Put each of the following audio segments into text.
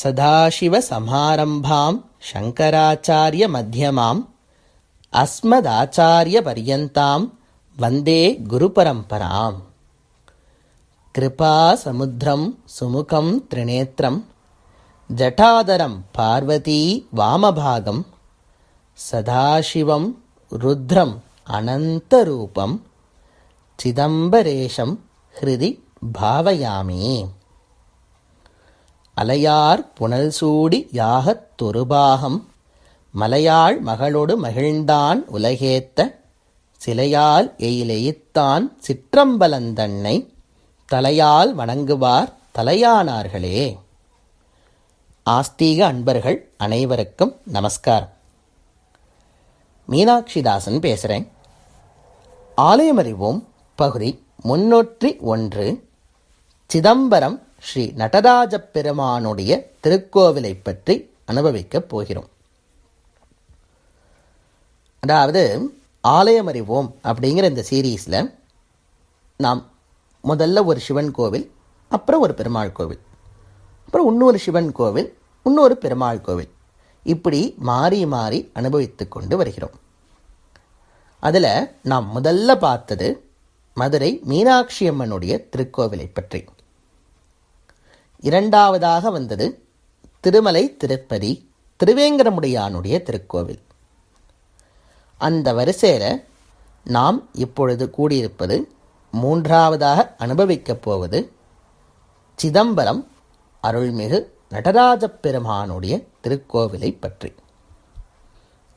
சதாசிவசமாரம்பாம் சங்கராச்சாரிய மத்தியமாம் அஸ்மதாச்சாரிய பர்யந்தாம் வந்தே குரு பரம்பராம். கிருபா சமுத்திரம் சுமுகம் திரிநேத்திரம் ஜட்டாதரம் பார்வதி வாமபாகம் சதாசிவம் ருத்ரம் அனந்தரூபம் சிதம்பரேஷம் ஹிருதி பாவயாமி. அலையார் புனல் சூடி யாகத் தொருபாகம் மலையாள் மகளொடு மகிழ்ந்தான் உலகேத்த சிலையால் எயிலெயித்தான் சிற்றம்பலந்தன்னை தலையால் வணங்குவார் தலையானார்களே. ஆஸ்தீக அன்பர்கள் அனைவருக்கும் நமஸ்காரம். மீனாட்சிதாசன் பேசுகிறேன். ஆலயமறிவோம் பகுதி 301 சிதம்பரம் ஸ்ரீ நடராஜ பெருமானுடைய திருக்கோவிலை பற்றி அனுபவிக்கப் போகிறோம். அதாவது ஆலயமறிவோம் அப்படிங்கிற இந்த சீரீஸில் நாம் முதல்ல ஒரு சிவன் கோவில், அப்புறம் ஒரு பெருமாள் கோவில், அப்புறம் இன்னொரு சிவன் கோவில், இன்னொரு பெருமாள் கோவில், இப்படி மாறி மாறி அனுபவித்து கொண்டு வருகிறோம். அதில் நாம் முதல்ல பார்த்தது மதுரை மீனாட்சி அம்மனுடைய திருக்கோவிலை பற்றி. இரண்டாவதாக வந்தது திருமலை திருப்பதி திருவேங்கடமுடையானுடைய திருக்கோவில். அந்த வரிசையில் நாம் இப்பொழுது கூடியிருப்பது மூன்றாவதாக அனுபவிக்கப் போவது சிதம்பரம் அருள்மிகு நடராஜ பெருமானுடைய திருக்கோவிலை பற்றி.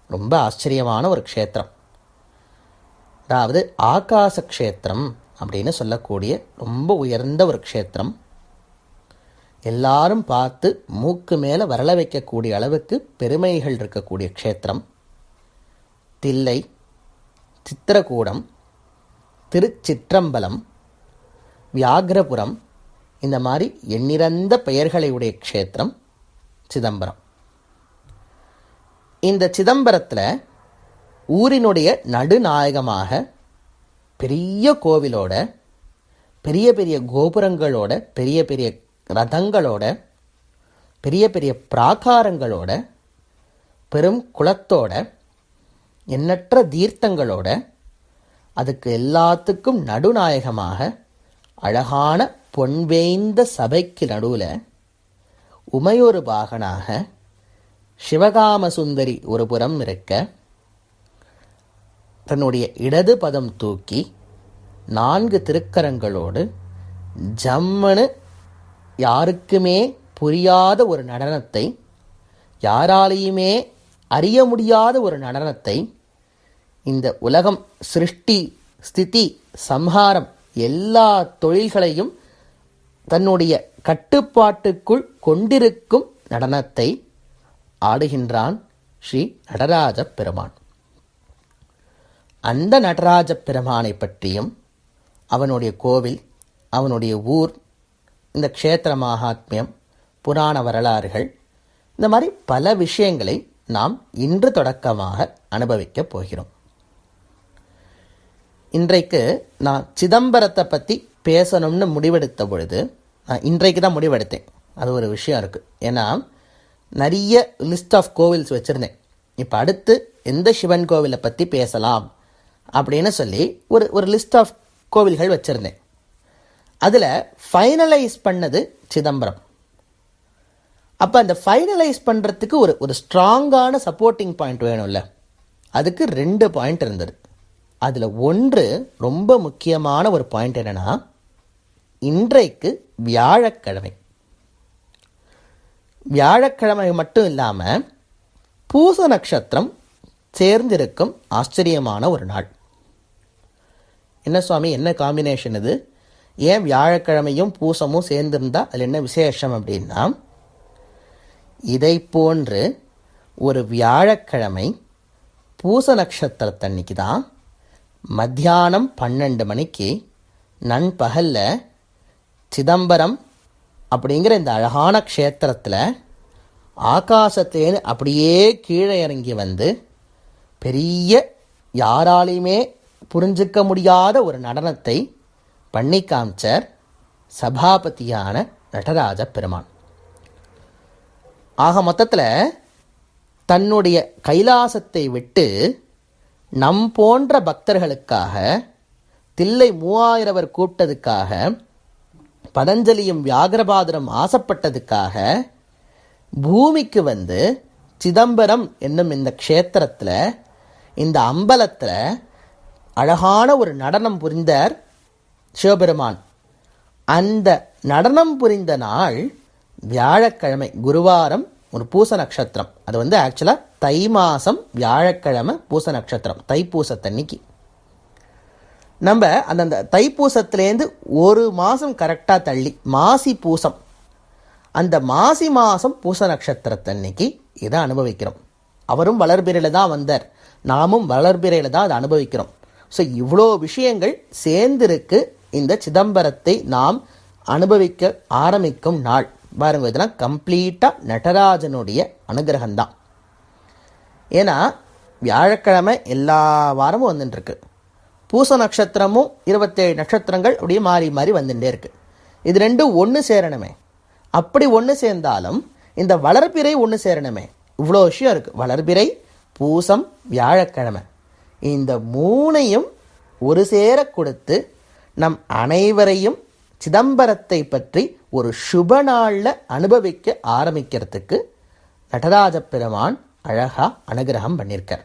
ரொம்ப ஆச்சரியமான ஒரு க்ஷேத்திரம். அதாவது ஆகாச க்ஷேத்திரம் அப்படின்னு சொல்லக்கூடிய ரொம்ப உயர்ந்த ஒரு க்ஷேத்திரம். எல்லாரும் பார்த்து மூக்கு மேலே வரல வைக்கக்கூடிய அளவுக்கு பெருமைகள் இருக்கக்கூடிய க்ஷேத்திரம். தில்லை, சித்திரக்கூடம், திருச்சிற்றம்பலம், வியாகிரபுரம், இந்த மாதிரி எண்ணிறந்த பெயர்களை உடைய க்ஷேத்திரம் சிதம்பரம். இந்த சிதம்பரத்தில் ஊரினுடைய நடுநாயகமாக பெரிய கோவிலோட, பெரிய பெரிய கோபுரங்களோட, பெரிய பெரிய ரதங்களோட, பெரிய பெரிய பிராகாரங்களோட, பெரும் குளத்தோட, எண்ணற்ற தீர்த்தங்களோட, அதுக்கு எல்லாத்துக்கும் நடுநாயகமாக அழகான பொன்வேய்ந்த சபைக்கு நடுவில் உமையொரு பாகனாக சிவகாமசுந்தரி ஒரு புறம் இருக்க, தன்னுடைய இடது பதம் தூக்கி 4 திருக்கரங்களோடு ஜம்மனு யாருக்குமே புரியாத ஒரு நடனத்தை, யாராலையுமே அறிய முடியாத ஒரு நடனத்தை, இந்த உலகம் சிருஷ்டி ஸ்திதி சம்ஹாரம் எல்லா தொழில்களையும் தன்னுடைய கட்டுப்பாட்டுக்குள் கொண்டிருக்கும் நடனத்தை ஆடுகின்றான் ஸ்ரீ நடராஜ பெருமான். அந்த நடராஜ பெருமானை பற்றியும், அவனுடைய கோவில், அவனுடைய ஊர், இந்த க்ஷேத்திர மகாத்மியம், புராண வரலாறுகள், இந்த மாதிரி பல விஷயங்களை நாம் இன்று தொடக்கமாக அனுபவிக்கப் போகிறோம். இன்றைக்கு நான் சிதம்பரத்தை பற்றி பேசணும்னு முடிவெடுத்த பொழுது, நான் இன்றைக்கு தான் முடிவெடுத்தேன். அது ஒரு விஷயம் இருக்குது. ஏன்னா நிறைய லிஸ்ட் ஆஃப் கோவில்ஸ் வச்சுருந்தேன். இப்போ அடுத்து எந்த சிவன் கோவிலை பற்றி பேசலாம் அப்படின்னு சொல்லி ஒரு லிஸ்ட் ஆஃப் கோவில்கள் வச்சுருந்தேன். அதில் ஃபைனலைஸ் பண்ணது சிதம்பரம். அப்போ அந்த ஃபைனலைஸ் பண்ணுறதுக்கு ஒரு ஸ்ட்ராங்கான சப்போர்ட்டிங் பாயிண்ட் வேணும்ல. அதுக்கு 2 பாயிண்ட் இருந்தது. அதில் ஒன்று ரொம்ப முக்கியமான ஒரு பாயிண்ட் என்னென்னா, இன்றைக்கு வியாழக்கிழமை. வியாழக்கிழமை மட்டும் இல்லாமல் பூச நட்சத்திரம் சேர்ந்திருக்கும் ஆச்சரியமான ஒரு நாள். என்ன சுவாமி, என்ன காம்பினேஷன் இது? ஏன் வியாழக்கிழமையும் பூசமும் சேர்ந்திருந்தால் அதில் என்ன விசேஷம் அப்படின்னா, இதை போன்று ஒரு வியாழக்கிழமை பூச நட்சத்திரத்தன்னைக்கு தான் மத்தியானம் 12 மணிக்கு நண்பகலில் சிதம்பரம் அப்படிங்கிற இந்த அழகான க்ஷேத்திரத்தில் ஆகாசத்தேன்னு அப்படியே கீழே இறங்கி வந்து பெரிய யாராலையுமே புரிஞ்சிக்க முடியாத ஒரு நடனத்தை பண்ணி காமிச்சார் சபாபதியான நடராஜ பெருமான். ஆக மொத்தத்தில் தன்னுடைய கைலாசத்தை விட்டு நம் போன்ற பக்தர்களுக்காக தில்லை 3000 கூப்பிட்டதுக்காக பதஞ்சலியும் வியாகரபாதரும் ஆசைப்பட்டதுக்காக பூமிக்கு வந்து சிதம்பரம் என்னும் இந்த க்ஷேத்திரத்தில் இந்த அம்பலத்தில் அழகான ஒரு நடனம் புரிந்தார் சிவபெருமான். அந்த நடனம் புரிந்த நாள் வியாழக்கிழமை, குருவாரம், ஒரு பூச நட்சத்திரம். அது வந்து ஆக்சுவலாக தை மாதம் வியாழக்கிழமை பூச நட்சத்திரம், தைப்பூசத்தன்னைக்கு. நம்ம அந்தந்த தைப்பூசத்துலேருந்து ஒரு மாதம் கரெக்டாக தள்ளி மாசி பூசம், அந்த மாசி மாதம் பூச நட்சத்திரத்தன்னைக்கு இதை அனுபவிக்கிறோம். அவரும் வளர்பிறையில் தான் வந்தார், நாமும் வளர்பிறையில் தான் அதை அனுபவிக்கிறோம். ஸோ இவ்வளோ விஷயங்கள் சேர்ந்திருக்கு இந்த சிதம்பரத்தை நாம் அனுபவிக்க ஆரம்பிக்கும் நாள். பாருங்க, இதெல்லாம் கம்ப்ளீட்டாக நடராஜனுடைய அனுகிரகம்தான். ஏன்னா வியாழக்கிழமை எல்லா வாரமும் வந்துட்டுருக்கு, பூச நட்சத்திரமும் 27 நட்சத்திரங்கள் அப்படியே மாறி மாறி வந்துட்டே இருக்குது. இது ரெண்டும் ஒன்று சேரணுமே. அப்படி ஒன்று சேர்ந்தாலும் இந்த வளர்பிறை ஒன்று சேரணுமே. இவ்வளோ விஷயம் இருக்குது. வளர்பிறை, பூசம், வியாழக்கிழமை, இந்த மூணையும் ஒரு சேர கொடுத்து நம் அனைவரையும் சிதம்பரத்தை பற்றி ஒரு சுப நாளில் அனுபவிக்க ஆரம்பிக்கிறதுக்கு நடராஜ பெருமான் அழகாக அனுகிரகம் பண்ணியிருக்கார்.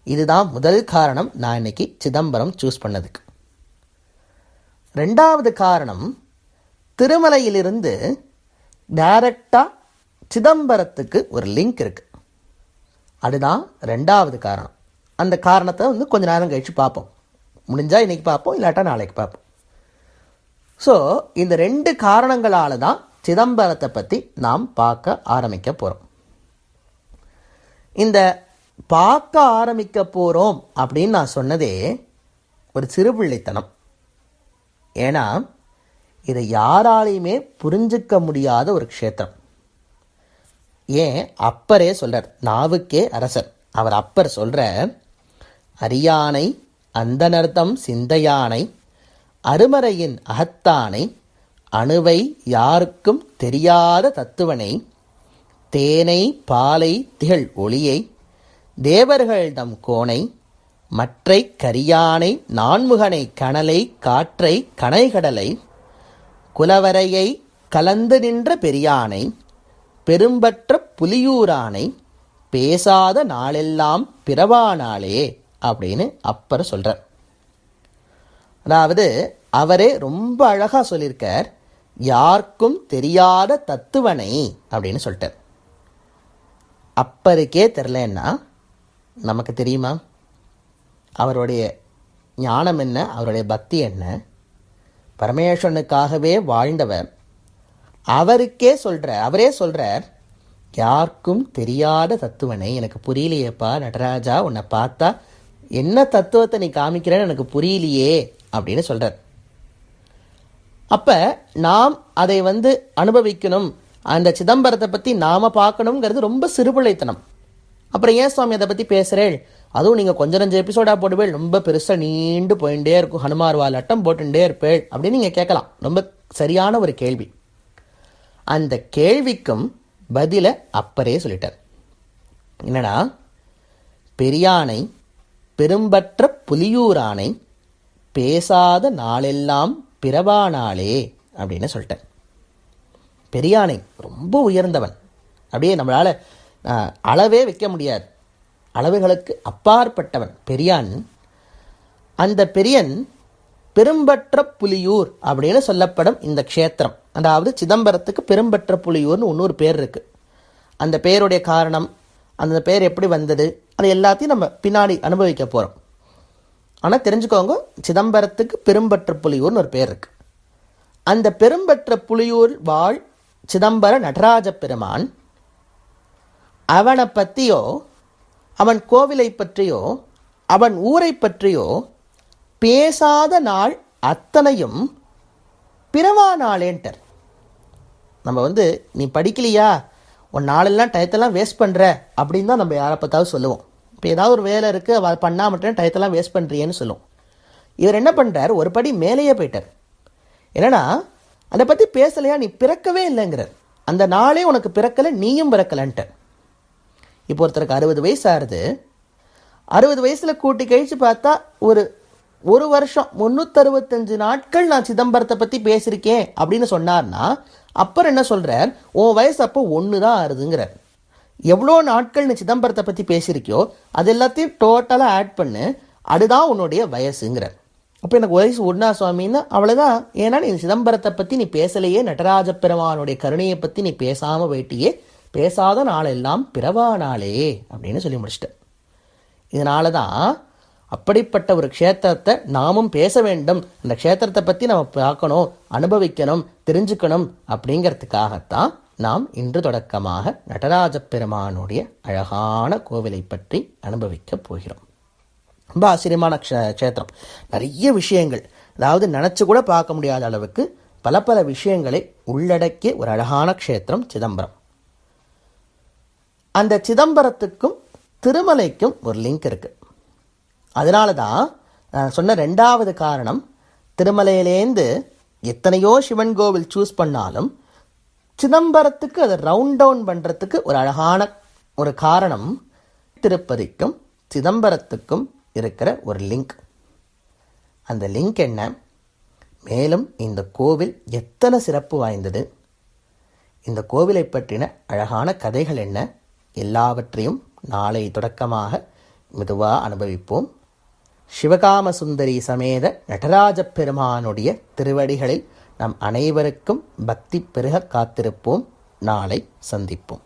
இதுதான் முதல் காரணம் நான் இன்னைக்கு சிதம்பரம் சூஸ் பண்ணதுக்கு. ரெண்டாவது காரணம், திருமலையிலிருந்து டைரக்டாக சிதம்பரத்துக்கு ஒரு லிங்க் இருக்குது. அதுதான் ரெண்டாவது காரணம். அந்த காரணத்தை வந்து கொஞ்ச நேரம் கழித்து பார்ப்போம். முடிஞ்சால் இன்றைக்கி பார்ப்போம், இல்லாட்டா நாளைக்கு பார்ப்போம். ஸோ இந்த 2 காரணங்களால் தான் சிதம்பரத்தை பற்றி நாம் பார்க்க ஆரம்பிக்க போகிறோம். இந்த பார்க்க ஆரம்பிக்க போகிறோம் அப்படின்னு நான் சொன்னதே ஒரு சிறுபிள்ளைத்தனம். ஏன்னா இதை யாராலையுமே புரிஞ்சிக்க முடியாத ஒரு க்ஷேத்திரம். ஏன் அப்பரே சொல்கிறார், நாவுக்கே அரசர். அவர் அப்பர் சொல்கிறார், அரியானை அந்தனர்தம் சிந்தையானை அருமறையின் அகத்தானை அணுவை யாருக்கும் தெரியாத தத்துவனை தேனை பாலை திகழ் ஒளியை தேவர்கள் தம் கோனை மற்றை கரியானை நான்முகனை கனலை காற்றை கனைகடலை குலவரையை கலந்து நின்ற பெரியானை பெரும்பற்ற புலியூரானை பேசாத நாளெல்லாம் பிறவானாளே அப்படின்னு அப்பர் சொல்கிறார். அதாவது அவரே ரொம்ப அழகாக சொல்லியிருக்கார், யாருக்கும் தெரியாத தத்துவனை அப்படின்னு சொல்லிட்டார். அப்பருக்கே தெரிலன்னா நமக்கு தெரியுமா? அவருடைய ஞானம் என்ன, அவருடைய பக்தி என்ன? பரமேஸ்வரனுக்காகவே வாழ்ந்தவர். அவரே சொல்கிறார், யாருக்கும் தெரியாத தத்துவனை, எனக்கு புரியலையேப்பா நடராஜா, உன்னை பார்த்தா என்ன தத்துவத்தை நீ காமிக்கிறேன்னு எனக்கு புரியலையே அப்படின்னு சொல்கிறார். அப்போ நாம் அதை வந்து அனுபவிக்கணும், அந்த சிதம்பரத்தை பற்றி நாம் பார்க்கணுங்கிறது ரொம்ப சிறுபிள்ளைத்தனம். அப்புறம் ஏன் சுவாமி அதை பற்றி பேசுகிறேள், அதுவும் நீங்கள் கொஞ்சம் 2 எபிசோடாக போடுவேள், ரொம்ப பெருசாக நீண்டு போயிட்டே இருக்கும், ஹனுமார் வாலாட்டம் போட்டுட்டே இருப்பேள் அப்படின்னு நீங்கள் கேட்கலாம். ரொம்ப சரியான ஒரு கேள்வி. அந்த கேள்விக்கும் பதிலை அப்பரே சொல்லிட்டார். என்னடா, பெரியானை பெரும்பற்ற புலியூரானை பேசாத நாளெல்லாம் பிறவானாளே அப்படின்னு சொல்லிட்டார். பெரியானை ரொம்ப உயர்ந்தவன், அப்படியே நம்மளால் அளவே வைக்க முடியாது, அளவுகளுக்கு அப்பாற்பட்டவன் பெரியான். அந்த பெரியன் பெரும்பற்ற புலியூர் அப்படின்னு சொல்லப்படும் இந்த க்ஷேத்திரம், அதாவது சிதம்பரத்துக்கு பெரும்பற்ற புலியூர்னு இன்னொரு பேர் இருக்குது. அந்த பேருடைய காரணம், அந்த பேர் எப்படி வந்தது, அது எல்லாத்தையும் நம்ம பின்னாடி அனுபவிக்க போகிறோம். ஆனால் தெரிஞ்சுக்கோங்க, சிதம்பரத்துக்கு பெரும்பற்ற புலியூர்னு ஒரு பேர் இருக்குது. அந்த பெரும்பற்ற புலியூர் வாழ் சிதம்பர நடராஜ பெருமான், அவனை பற்றியோ அவன் கோவிலை பற்றியோ அவன் ஊரை பற்றியோ பேசாத நாள் அத்தனையும் பிறவா நாளேன்ட்டார். நம்ம வந்து நீ படிக்கலையா, உன் நாளெல்லாம் டயத்தெல்லாம் வேஸ்ட் பண்ணுற அப்படின்னு தான் நம்ம யாரை பார்த்தாவது சொல்லுவோம். இப்போ ஏதாவது ஒரு வேலை இருக்குது, அவள் பண்ணாமட்டேன் டயத்தெல்லாம் வேஸ்ட் பண்ணுறியேன்னு சொல்லுவோம். இவர் என்ன பண்ணுறார், ஒரு படி மேலேயே போயிட்டார். என்னன்னா அதை பற்றி பேசலையா, நீ பிறக்கவே இல்லைங்கிறார். அந்த நாளே உனக்கு பிறக்கலை, நீயும் பிறக்கலன்ட்டு. இப்போ ஒருத்தருக்கு 60 வயசு ஆகுது. 60 வயசில் கூட்டி கழித்து பார்த்தா ஒரு வருஷம் 365 நாட்கள் நான் சிதம்பரத்தை பற்றி பேசியிருக்கேன் அப்படின்னு சொன்னார்னா, அப்புறம் என்ன சொல்கிறார், உன் வயசு அப்போ 1 தான் ஆறுதுங்கிறார். எவ்வளோ நாட்கள் நீ சிதம்பரத்தை பற்றி பேசியிருக்கியோ அது எல்லாத்தையும் டோட்டலாக ஆட் பண்ணு, அதுதான் உன்னுடைய வயசுங்கிறார். அப்போ எனக்கு வயசு 1 சுவாமின்னா அவ்வளோதான். ஏன்னா நீ சிதம்பரத்தை பற்றி நீ பேசலையே, நடராஜ பெருமானுடைய கருணையை பற்றி நீ பேசாமல் போயிட்டியே, பேசாத நாளெல்லாம் பிறவா நாளே அப்படின்னு சொல்லி முடிச்சிட்டேன். இதனால தான் அப்படிப்பட்ட ஒரு க்ஷேத்திரத்தை நாமும் பேச வேண்டும், அந்த க்ஷேத்திரத்தை பற்றி நம்ம பார்க்கணும், அனுபவிக்கணும், தெரிஞ்சுக்கணும் அப்படிங்கிறதுக்காகத்தான் நாம் இன்று தொடக்கமாக நடராஜ பெருமானுடைய அழகான கோவிலை பற்றி அனுபவிக்கப் போகிறோம். ரொம்ப ஆச்சரியமான க்ஷேத்திரம். நிறைய விஷயங்கள், அதாவது நினச்சி கூட பார்க்க முடியாத அளவுக்கு பல விஷயங்களை உள்ளடக்கிய ஒரு அழகான க்ஷேத்திரம் சிதம்பரம். அந்த சிதம்பரத்துக்கும் திருமலைக்கும் ஒரு லிங்க் இருக்குது. அதனால தான் நான் சொன்ன 2வது காரணம், திருமலையிலேருந்து எத்தனையோ சிவன் கோவில் சூஸ் பண்ணாலும் சிதம்பரத்துக்கு அதை ரவுண்ட் டவுன் பண்ணுறதுக்கு ஒரு அழகான ஒரு காரணம், திருப்பதிக்கும் சிதம்பரத்துக்கும் இருக்கிற ஒரு லிங்க். அந்த லிங்க் என்ன, மேலும் இந்த கோவில் எத்தனை சிறப்பு வாய்ந்தது, இந்த கோவிலை பற்றின அழகான கதைகள் என்ன, எல்லாவற்றையும் நாளை தொடக்கமாக மெதுவாக அனுபவிப்போம். சிவகாம சுந்தரி சமேத நடராஜ பெருமானுடைய திருவடிகளில் நம் அனைவருக்கும் பக்தி பெருக காத்திருப்போம். நாளை சந்திப்போம்.